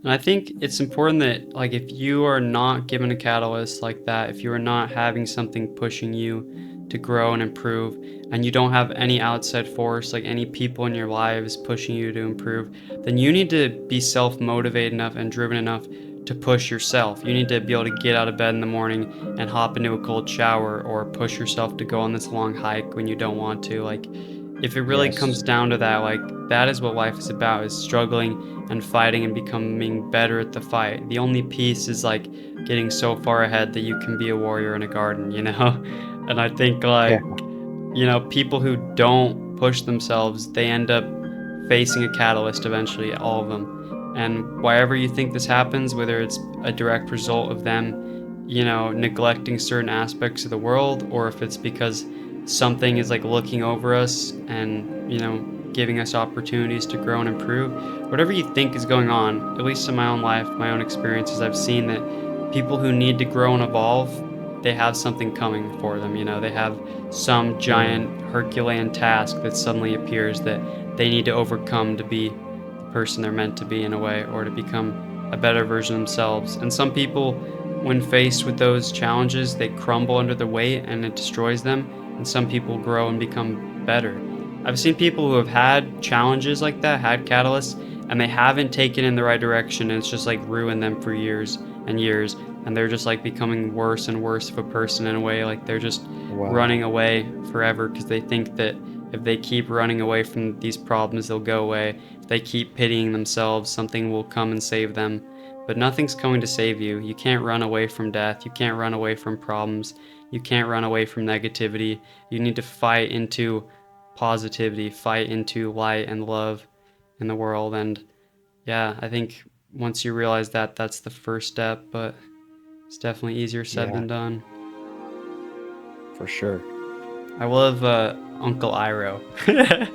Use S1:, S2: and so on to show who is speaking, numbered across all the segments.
S1: And I think it's important that, like, if you are not given a catalyst like that, if you are not having something pushing you to grow and improve, and you don't have any outside force, like any people in your lives pushing you to improve, then you need to be self motivated enough and driven enough to push yourself. You need to be able to get out of bed in the morning and hop into a cold shower, or push yourself to go on this long hike when you don't want to. Like, if it really
S2: Yes.
S1: comes down to that, like, that is what life is about, is struggling and fighting and becoming better at the fight. The only piece is like getting so far ahead that you can be a warrior in a garden, you know? And I think,
S2: Yeah.
S1: like, people who don't push themselves, they end up facing a catalyst eventually, all of them. And wherever you think this happens, whether it's a direct result of them, neglecting certain aspects of the world, or if it's because something is like looking over us and, giving us opportunities to grow and improve, whatever you think is going on, at least in my own life, my own experiences, I've seen that people who need to grow and evolve, they have something coming for them. They have some
S2: Yeah.
S1: giant Herculean task that suddenly appears that they need to overcome to be the person they're meant to be, in a way, or to become a better version of themselves. And some people, when faced with those challenges, they crumble under the weight and it destroys them. And some people grow and become better. I've seen people who have had challenges like that, had catalysts, and they haven't taken in the right direction, and it's just like ruined them for years and years. And they're just like becoming worse and worse of a person, in a way. Like, they're just running
S2: Wow.
S1: away forever because they think that if they keep running away from these problems, they'll go away. If they keep pitying themselves, something will come and save them. But nothing's going to save you. You can't run away from death. You can't run away from problems. You can't run away from negativity. You need to fight into positivity, fight into light and love in the world. And yeah, I think once you realize that, that's the first step, but it's definitely easier said
S2: Yeah,
S1: than done.
S2: for sure.
S1: I love Uncle Iroh. I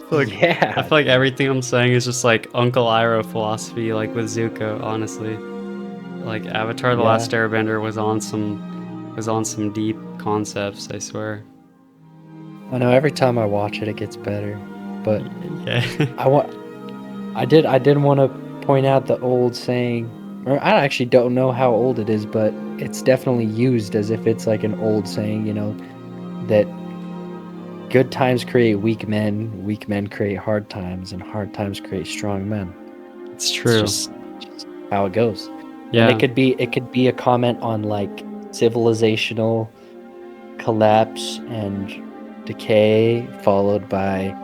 S1: feel like I
S2: Yeah.
S1: feel like everything I'm saying is just like Uncle Iroh philosophy, like with Zuko. Honestly, like Avatar: The
S2: Yeah.
S1: Last Airbender was on some deep concepts. I swear.
S2: I know every time I watch it, it gets better. But
S1: Yeah.
S2: I want, I did want to point out the old saying, or I actually don't know how old it is, but it's definitely used as if it's like an old saying, that good times create weak men create hard times, and hard times create strong men.
S1: It's
S2: It's
S1: true.
S2: just how it goes. And it
S1: Yeah.
S2: could be it could be a comment on like civilizational collapse and decay, followed by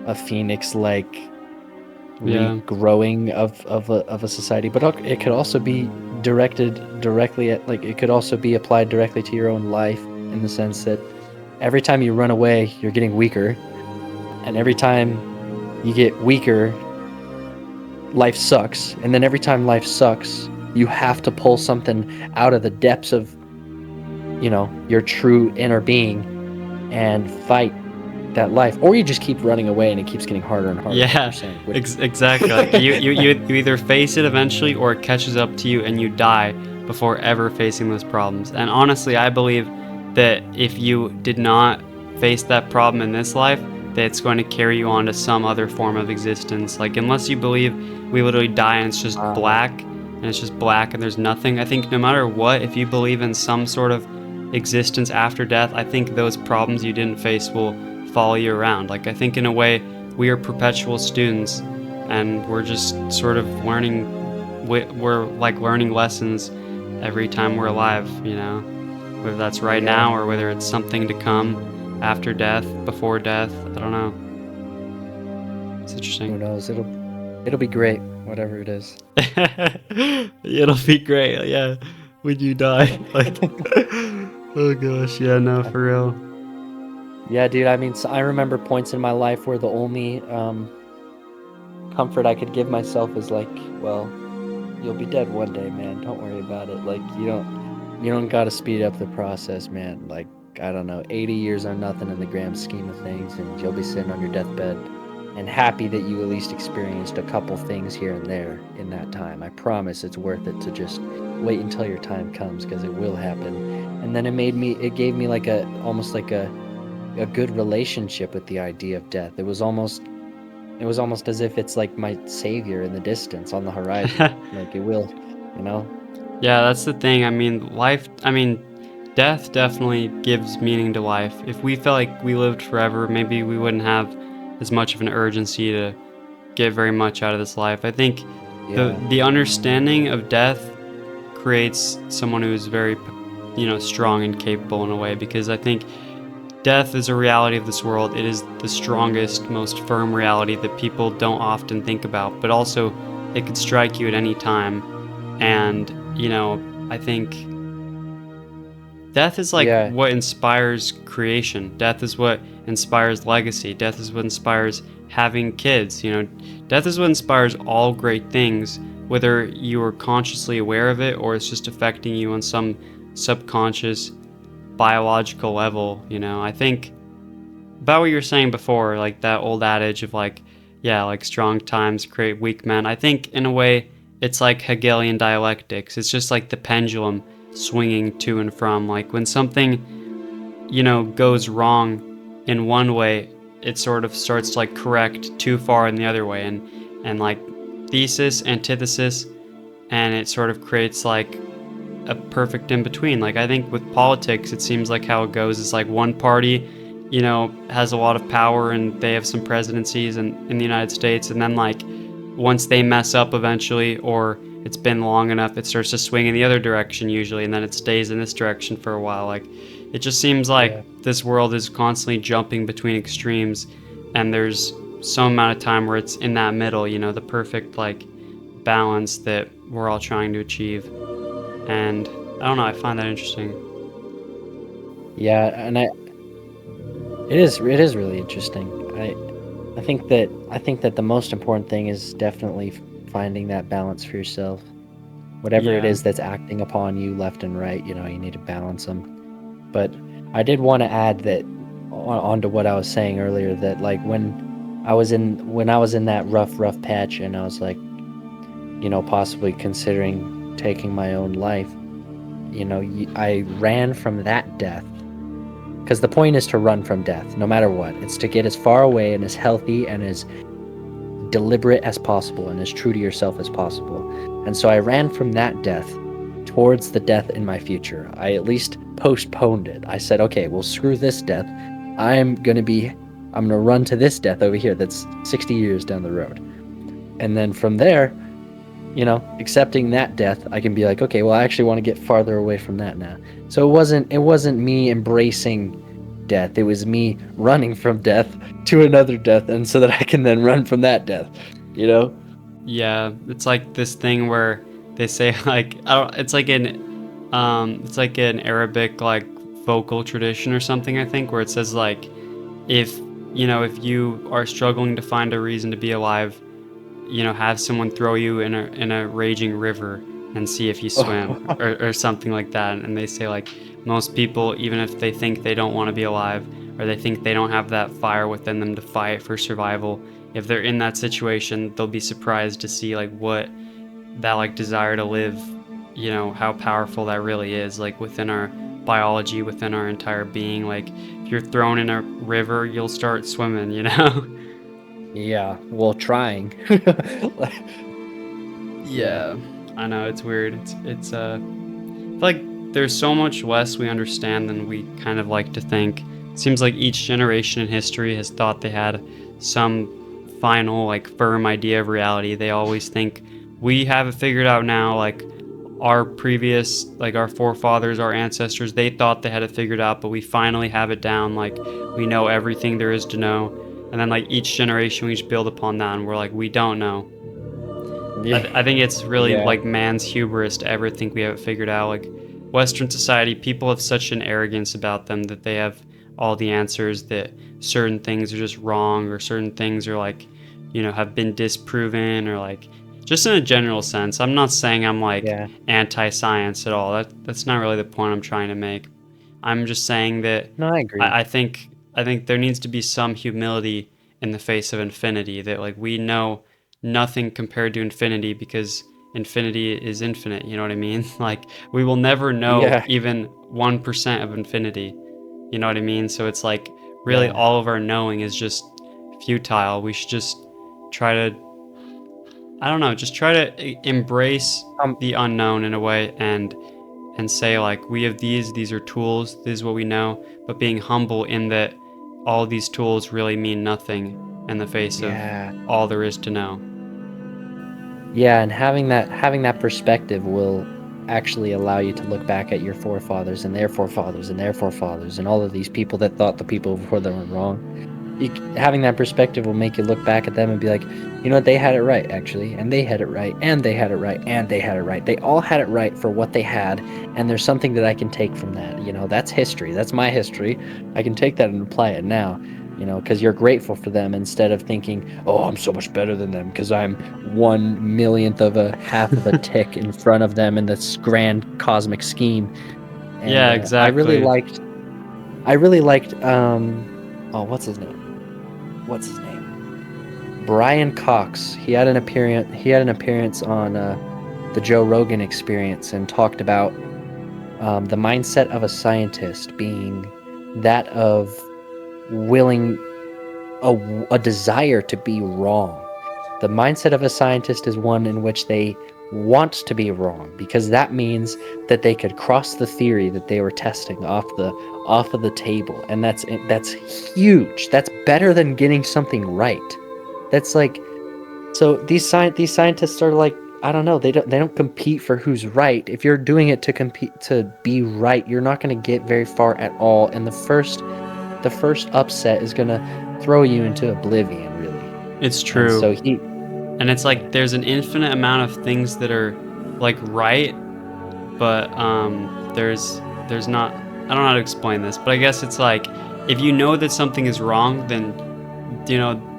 S2: a phoenix like
S1: Yeah.
S2: regrowing of a society. But it could also be directed directly at, like, it could also be applied directly to your own life, in the sense that every time you run away, you're getting weaker, and every time you get weaker, life sucks. And then every time life sucks, you have to pull something out of the depths of, your true inner being, and fight that life. Or you just keep running away and it keeps getting harder and harder, like you're
S1: Yeah,
S2: saying. Which
S1: exactly. Like, you either face it eventually, or it catches up to you and you die before ever facing those problems. And honestly, I believe that if you did not face that problem in this life, that it's going to carry you on to some other form of existence. Like, unless you believe we literally die and it's just
S2: wow.
S1: black, and it's just black and there's nothing, I think no matter what, if you believe in some sort of existence after death, I think those problems you didn't face will follow you around. Like, I think in a way, we are perpetual students, and we're just sort of learning. We're like learning lessons every time we're alive. Whether that's right
S2: Yeah.
S1: now or whether it's something to come after death, before death. I don't know. It's
S2: Who
S1: interesting.
S2: knows? It'll be great, whatever it is.
S1: It'll be great. Yeah, when you die. Like, oh gosh, yeah, no, for real.
S2: Yeah, dude. I mean, I remember points in my life where the only comfort I could give myself is like, well, you'll be dead one day, man. Don't worry about it. Like, you don't got to speed up the process, man. Like, I don't know, 80 years are nothing in the grand scheme of things, and you'll be sitting on your deathbed and happy that you at least experienced a couple things here and there in that time. I promise it's worth it to just wait until your time comes, because it will happen. And then it gave me like almost like a good relationship with the idea of death. It was almost It was almost as if it's like my savior in the distance on the horizon. Like it will, you know?
S1: Yeah, that's the thing. Death definitely gives meaning to life. If we felt like we lived forever, maybe we wouldn't have as much of an urgency to get very much out of this life. I think
S2: Yeah.
S1: the understanding of death creates someone who is very, strong and capable in a way, because I think death is a reality of this world. It is the strongest, most firm reality that people don't often think about, but also it could strike you at any time. And, I think death is like
S2: Yeah.
S1: what inspires creation. Death is what inspires legacy. Death is what inspires having kids. Death is what inspires all great things, whether you are consciously aware of it or it's just affecting you on some subconscious biological level. I think about what you were saying before, like that old adage of like, yeah, like strong times create weak men. I think in a way it's like Hegelian dialectics. It's just like the pendulum swinging to and from. Like when something, goes wrong in one way, it sort of starts to like correct too far in the other way, and like thesis, antithesis, and it sort of creates like a perfect in between. Like I think with politics, it seems like how it goes is like one party, has a lot of power and they have some presidencies in the United States, and then like once they mess up eventually, or it's been long enough, it starts to swing in the other direction usually, and then it stays in this direction for a while. Like it just seems like
S2: Yeah.
S1: this world is constantly jumping between extremes, and there's some amount of time where it's in that middle, the perfect like balance that we're all trying to achieve. And I don't know, I find that interesting.
S2: Yeah, and it is really interesting. I think that the most important thing is definitely finding that balance for yourself. Whatever it
S1: Yeah.
S2: is that's acting upon you left and right, you need to balance them. But I did want to add that onto what I was saying earlier, that like when I was in that rough patch, and I was like, possibly considering taking my own life, I ran from that death. Because the point is to run from death, no matter what. It's to get as far away and as healthy and as deliberate as possible and as true to yourself as possible. And so I ran from that death towards the death in my future. I at least postponed it. I said, okay, well, screw this death. I'm gonna run to this death over here that's 60 years down the road. And then from there, accepting that death, I can be like, okay, well, I actually want to get farther away from that now. So it wasn't me embracing death. It was me running from death to another death, and so that I can then run from that death. You know?
S1: Yeah, it's like this thing where they say like I don't, it's like an Arabic like vocal tradition or something, I think, where it says like if if you are struggling to find a reason to be alive, have someone throw you in a raging river and see if you swim, or something like that. And they say like most people, even if they think they don't want to be alive, or they think they don't have that fire within them to fight for survival, if they're in that situation, they'll be surprised to see like what that like desire to live, how powerful that really is, like within our biology, within our entire being. Like if you're thrown in a river, you'll start swimming.
S2: Yeah. Well, trying. Yeah.
S1: Yeah, I know it's weird. I feel like there's so much less we understand than we kind of like to think. It seems like each generation in history has thought they had some final, like firm idea of reality. They always think we have it figured out now. Like our forefathers, our ancestors, they thought they had it figured out, but we finally have it down. Like we know everything there is to know. And then like each generation, we just build upon that, and we're like, we don't know.
S2: Yeah.
S1: I think it's really
S2: Yeah.
S1: like man's hubris to ever think we have it figured out. Like Western society, people have such an arrogance about them that they have all the answers, that certain things are just wrong, or certain things are like, have been disproven, or like just in a general sense. I'm not saying I'm like
S2: Yeah.
S1: anti-science at all. That's not really the point I'm trying to make. I'm just saying that
S2: No, I agree.
S1: I think there needs to be some humility in the face of infinity. That like we know nothing compared to infinity, because infinity is infinite. You know what I mean? Like we will never know
S2: Yeah.
S1: even 1% of infinity. You know what I mean? So it's like really
S2: Yeah.
S1: all of our knowing is just futile. We should just try to, I don't know, just try to embrace
S2: Um,
S1: the unknown in a way, and say like, we have these are tools, this is what we know, but being humble in that all these tools really mean nothing in the face of
S2: yeah,
S1: all there is to know.
S2: yeah, and having that perspective will actually allow you to look back at your forefathers and their forefathers and their forefathers and all of these people that thought the people before them were wrong. Having that perspective will make you look back at them and be like, you know what, they had it right, actually, and they had it right, and they had it right, and they had it right. They all had it right for what they had, and there's something that I can take from that. You know, that's history. That's my history. I can take that and apply it now. You know, because you're grateful for them instead of thinking, "Oh, I'm so much better than them because I'm 1 millionth of a half of a tick in front of them in this grand cosmic scheme." And
S1: Yeah, exactly.
S2: I really liked, oh, what's his name? What's his name? Brian Cox. He had an appearance on the Joe Rogan Experience and talked about the mindset of a scientist being that of willing a desire to be wrong. The mindset of a scientist is one in which they want to be wrong because that means that they could cross the theory that they were testing off of the table, and that's huge. That's better than getting something right. That's like so these scientists are like, I don't know, they don't compete for who's right. If you're doing it to compete to be right, you're not going to get very far at all, and the first upset is going to throw you into oblivion, really.
S1: It's
S2: And so
S1: true.
S2: he
S1: And it's
S2: yeah.
S1: like there's an infinite amount of things that are like right, but there's not, I don't know how to explain this, but I guess it's like, if you know that something is wrong, then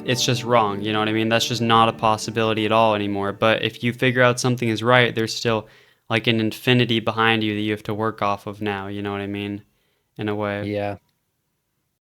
S1: it's just wrong, you know what I mean? That's just not a possibility at all anymore. But if you figure out something is right, there's still like an infinity behind you that you have to work off of now, you know what I mean? In a way.
S2: Yeah.